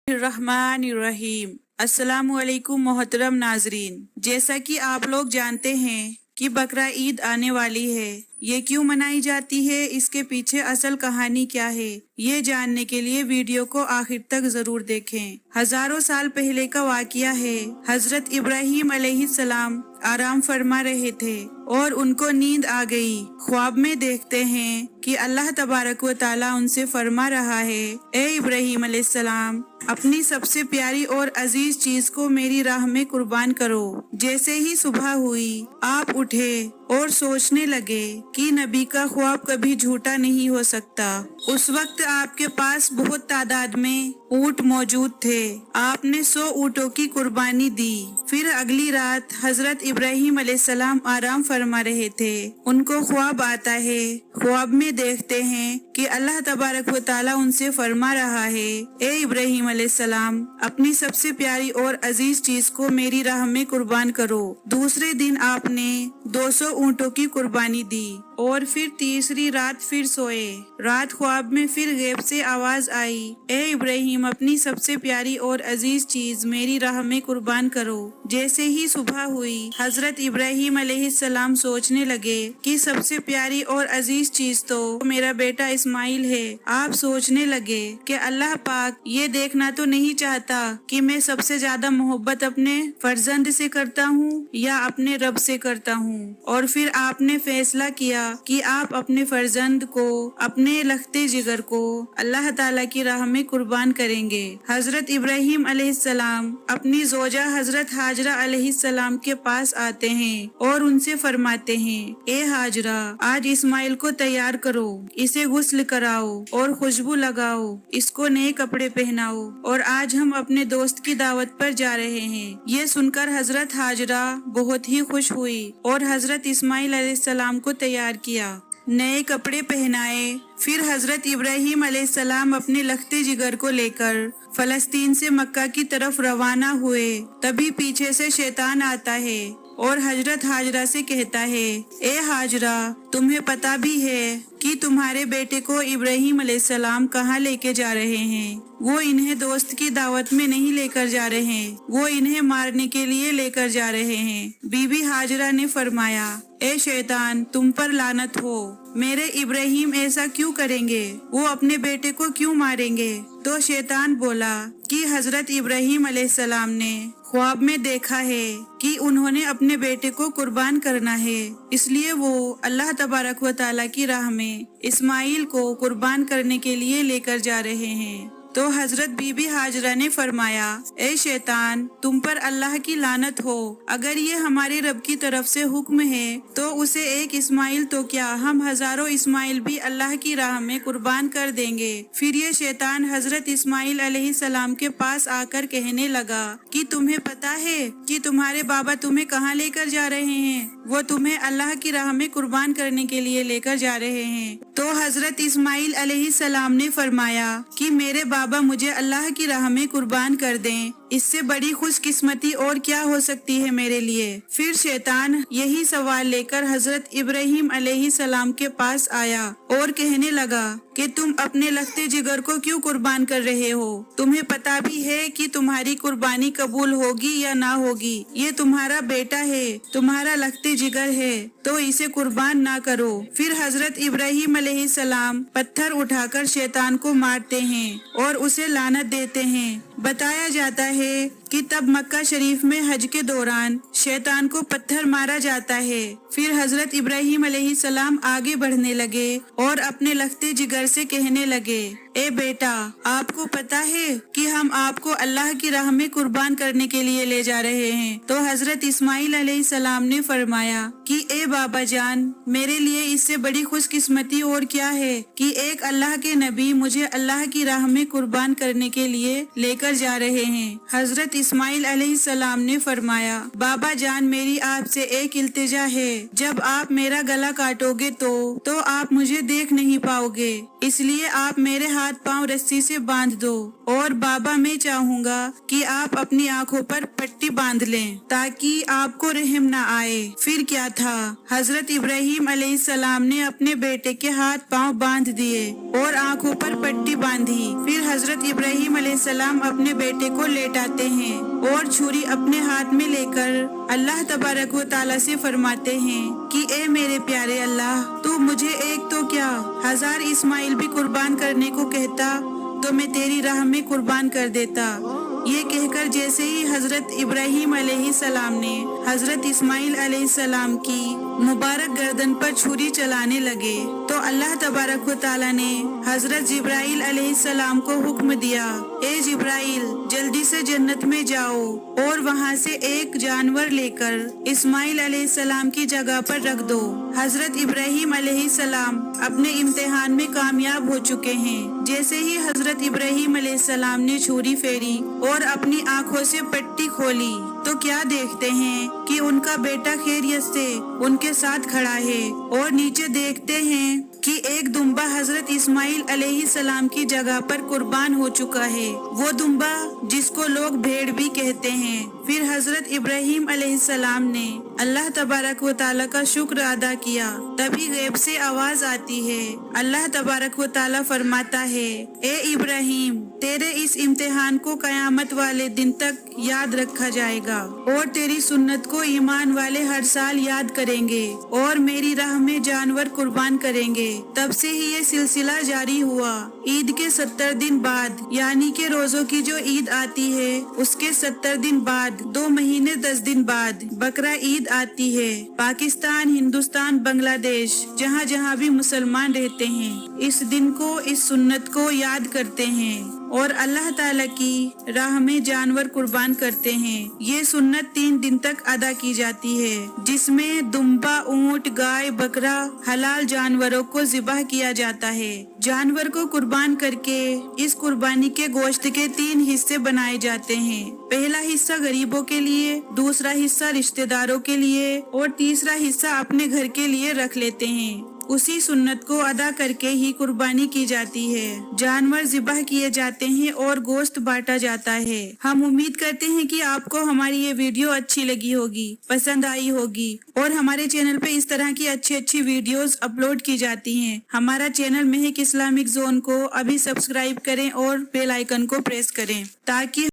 الرحمن السلام علیکم محترم ناظرین، جیسا کہ آپ لوگ جانتے ہیں کہ بقرہ عید آنے والی ہے۔ یہ کیوں منائی جاتی ہے، اس کے پیچھے اصل کہانی کیا ہے، یہ جاننے کے لیے ویڈیو کو آخر تک ضرور دیکھیں۔ ہزاروں سال پہلے کا واقعہ ہے۔ حضرت ابراہیم علیہ السلام آرام فرما رہے تھے اور ان کو نیند آ گئی۔ خواب میں دیکھتے ہیں کہ اللہ تبارک و تعالیٰ ان سے فرما رہا ہے، اے ابراہیم علیہ السلام، اپنی سب سے پیاری اور عزیز چیز کو میری راہ میں قربان کرو۔ جیسے ہی صبح ہوئی، آپ اٹھے اور سوچنے لگے کہ نبی کا خواب کبھی جھوٹا نہیں ہو سکتا۔ اس وقت آپ کے پاس بہت تعداد میں اونٹ موجود تھے۔ آپ نے 100 اونٹوں کی قربانی دی۔ پھر اگلی رات حضرت ابراہیم علیہ السلام آرام فرما رہے تھے۔ ان کو خواب آتا ہے۔ خواب میں دیکھتے ہیں کہ اللہ تبارک و تعالیٰ ان سے فرما رہا ہے، اے ابراہیم علیہ السلام، اپنی سب سے پیاری اور عزیز چیز کو میری راہ میں قربان کرو۔ دوسرے دن آپ نے 200 اونٹوں کی قربانی دی اور پھر تیسری رات پھر سوئے۔ رات خواب میں پھر غیب سے آواز آئی، اے ابراہیم، اپنی سب سے پیاری اور عزیز چیز میری راہ میں قربان کرو۔ جیسے ہی صبح ہوئی، حضرت ابراہیم علیہ السلام سوچنے لگے کہ سب سے پیاری اور عزیز چیز تو میرا بیٹا اسماعیل ہے۔ آپ سوچنے لگے کہ اللہ پاک یہ دیکھنا تو نہیں چاہتا کہ میں سب سے زیادہ محبت اپنے فرزند سے کرتا ہوں یا اپنے رب سے کرتا ہوں، اور پھر آپ نے فیصلہ کیا کہ آپ اپنے فرزند کو، اپنے لختے جگر کو اللہ تعالیٰ کی راہ میں قربان کریں گے۔ حضرت ابراہیم علیہ السلام اپنی زوجہ حضرت ہاجرہ علیہ السلام کے پاس آتے ہیں اور ان سے فرماتے ہیں، اے ہاجرہ، آج اسماعیل کو تیار کرو، اسے غسل کراؤ اور خوشبو لگاؤ، اس کو نئے کپڑے پہناؤ، اور آج ہم اپنے دوست کی دعوت پر جا رہے ہیں۔ یہ سن کر حضرت ہاجرہ بہت ہی خوش ہوئی اور حضرت اسماعیل علیہ السلام کو تیار کیا، نئے کپڑے پہنائے۔ پھر حضرت ابراہیم علیہ السلام اپنے لختے جگر کو لے کر فلسطین سے مکہ کی طرف روانہ ہوئے۔ تبھی پیچھے سے شیطان آتا ہے اور حضرت ہاجرہ سے کہتا ہے، اے ہاجرہ، تمہیں پتہ بھی ہے کہ تمہارے بیٹے کو ابراہیم علیہ السلام کہاں لے کے جا رہے ہیں؟ وہ انہیں دوست کی دعوت میں نہیں لے کر جا رہے ہیں، وہ انہیں مارنے کے لیے لے کر جا رہے ہیں۔ بی بی ہاجرہ نے فرمایا، اے شیطان، تم پر لعنت ہو، میرے ابراہیم ایسا کیوں کریں گے؟ وہ اپنے بیٹے کو کیوں ماریں گے؟ تو شیطان بولا کہ حضرت ابراہیم علیہ السلام نے خواب میں دیکھا ہے کہ انہوں نے اپنے بیٹے کو قربان کرنا ہے، اس لیے وہ اللہ تبارک و تعالیٰ کی راہ میں اسماعیل کو قربان کرنے کے لیے لے کر جا رہے ہیں۔ تو حضرت بی بی ہاجرہ نے فرمایا، اے شیطان، تم پر اللہ کی لعنت ہو، اگر یہ ہمارے رب کی طرف سے حکم ہے تو اسے ایک اسماعیل تو کیا، ہم ہزاروں اسماعیل بھی اللہ کی راہ میں قربان کر دیں گے۔ پھر یہ شیطان حضرت اسماعیل علیہ السلام کے پاس آ کر کہنے لگا کہ تمہیں پتہ ہے کہ تمہارے بابا تمہیں کہاں لے کر جا رہے ہیں؟ وہ تمہیں اللہ کی راہ میں قربان کرنے کے لیے لے کر جا رہے ہیں۔ تو حضرت اسماعیل علیہ السلام نے فرمایا کہ میرے بابا مجھے اللہ کی راہ میں قربان کر دیں، اس سے بڑی خوش قسمتی اور کیا ہو سکتی ہے میرے لیے۔ پھر شیطان یہی سوال لے کر حضرت ابراہیم علیہ السلام کے پاس آیا اور کہنے لگا کہ تم اپنے لختے جگر کو کیوں قربان کر رہے ہو؟ تمہیں پتہ بھی ہے کہ تمہاری قربانی قبول ہوگی یا نہ ہوگی؟ یہ تمہارا بیٹا ہے، تمہارا لختے جگر ہے، تو اسے قربان نہ کرو۔ پھر حضرت ابراہیم علیہ السلام پتھر اٹھا کر شیطان کو مارتے ہیں اور اسے لعنت دیتے ہیں۔ بتایا جاتا ہے کہ تب مکہ شریف میں حج کے دوران شیطان کو پتھر مارا جاتا ہے۔ پھر حضرت ابراہیم علیہ السلام آگے بڑھنے لگے اور اپنے لختے جگر سے کہنے لگے، اے بیٹا، آپ کو پتہ ہے کہ ہم آپ کو اللہ کی راہ میں قربان کرنے کے لیے لے جا رہے ہیں۔ تو حضرت اسماعیل علیہ السلام نے فرمایا کہ اے بابا جان، میرے لیے اس سے بڑی خوش قسمتی اور کیا ہے کہ ایک اللہ کے نبی مجھے اللہ کی راہ میں قربان کرنے کے لیے لے کر جا رہے ہیں۔ حضرت اسماعیل علیہ السلام نے فرمایا، بابا جان، میری آپ سے ایک التجا ہے، جب آپ میرا گلا کاٹو گے تو آپ مجھے دیکھ نہیں پاؤ گے، اس لیے آپ میرے ہاتھ پاؤں رسی سے باندھ دو، اور بابا میں چاہوں گا کہ آپ اپنی آنکھوں پر پٹی باندھ لیں تاکہ آپ کو رحم نہ آئے۔ پھر کیا تھا، حضرت ابراہیم علیہ السلام نے اپنے بیٹے کے ہاتھ پاؤں باندھ دیے اور آنکھوں پر پٹی باندھی۔ پھر حضرت ابراہیم علیہ السلام اپنے بیٹے کو لیٹاتے ہیں اور چھری اپنے ہاتھ میں لے کر اللہ تبارک و تعالیٰ سے فرماتے ہیں کہ اے میرے پیارے اللہ، تو مجھے ایک تو کیا 1000 اسماعیل بھی قربان کرنے کو کہتا تو میں تیری راہ میں قربان کر دیتا۔ یہ کہہ کر جیسے ہی حضرت ابراہیم علیہ السلام نے حضرت اسماعیل علیہ السلام کی مبارک گردن پر چھری چلانے لگے تو اللہ تبارک و تعالیٰ نے حضرت جبرائیل علیہ السلام کو حکم دیا، اے جبرائیل جلدی سے جنت میں جاؤ اور وہاں سے ایک جانور لے کر اسماعیل علیہ السلام کی جگہ پر رکھ دو۔ حضرت ابراہیم علیہ السلام اپنے امتحان میں کامیاب ہو چکے ہیں۔ جیسے ہی حضرت ابراہیم علیہ السلام نے چھری پھیری اور اپنی آنکھوں سے پٹی کھولی تو کیا دیکھتے ہیں کہ ان کا بیٹا خیریت سے ان کے ساتھ کھڑا ہے، اور نیچے دیکھتے ہیں کہ ایک دمبا حضرت اسماعیل علیہ السلام کی جگہ پر قربان ہو چکا ہے، وہ دمبا جس کو لوگ بھیڑ بھی کہتے ہیں۔ پھر حضرت ابراہیم علیہ السلام نے اللہ تبارک و تعالیٰ کا شکر ادا کیا، تبھی غیب سے آواز آتی ہے، اللہ تبارک و تعالیٰ فرماتا ہے، اے ابراہیم تیرے اس امتحان کو قیامت والے دن تک یاد رکھا جائے گا اور تیری سنت کو ایمان والے ہر سال یاد کریں گے اور میری راہ میں جانور قربان کریں گے۔ تب سے ہی یہ سلسلہ جاری ہوا۔ عید کے 70 دن بعد یعنی کہ روزوں کی جو عید آتی ہے اس کے 70 دن بعد 2 مہینے 10 دن بعد بقرہ عید آتی ہے۔ پاکستان، ہندوستان، بنگلہ دیش جہاں جہاں بھی مسلمان رہتے ہیں اس دن کو، اس سنت کو یاد کرتے ہیں اور اللہ تعالیٰ کی راہ میں جانور قربان کرتے ہیں۔ یہ سنت 3 دن تک ادا کی جاتی ہے جس میں دمبا، اونٹ، گائے، بکرا حلال جانوروں کو ذبح کیا جاتا ہے۔ جانور کو قربان کر کے اس قربانی کے گوشت کے 3 حصے بنائے جاتے ہیں۔ پہلا حصہ غریبوں کے لیے، دوسرا حصہ رشتہ داروں کے لیے اور تیسرا حصہ اپنے گھر کے لیے رکھ لیتے ہیں۔ اسی سنت کو ادا کر کے ہی قربانی کی جاتی ہے۔ جانور ذبح کیے جاتے ہیں اور گوشت بانٹا جاتا ہے۔ ہم امید کرتے ہیں کہ آپ کو ہماری یہ ویڈیو اچھی لگی ہوگی، پسند آئی ہوگی، اور ہمارے چینل پہ اس طرح کی اچھی ویڈیوز اپلوڈ کی جاتی ہیں۔ ہمارا چینل مہک اسلامک زون کو ابھی سبسکرائب کریں اور بیل آئیکن کو پریس کریں تاکہ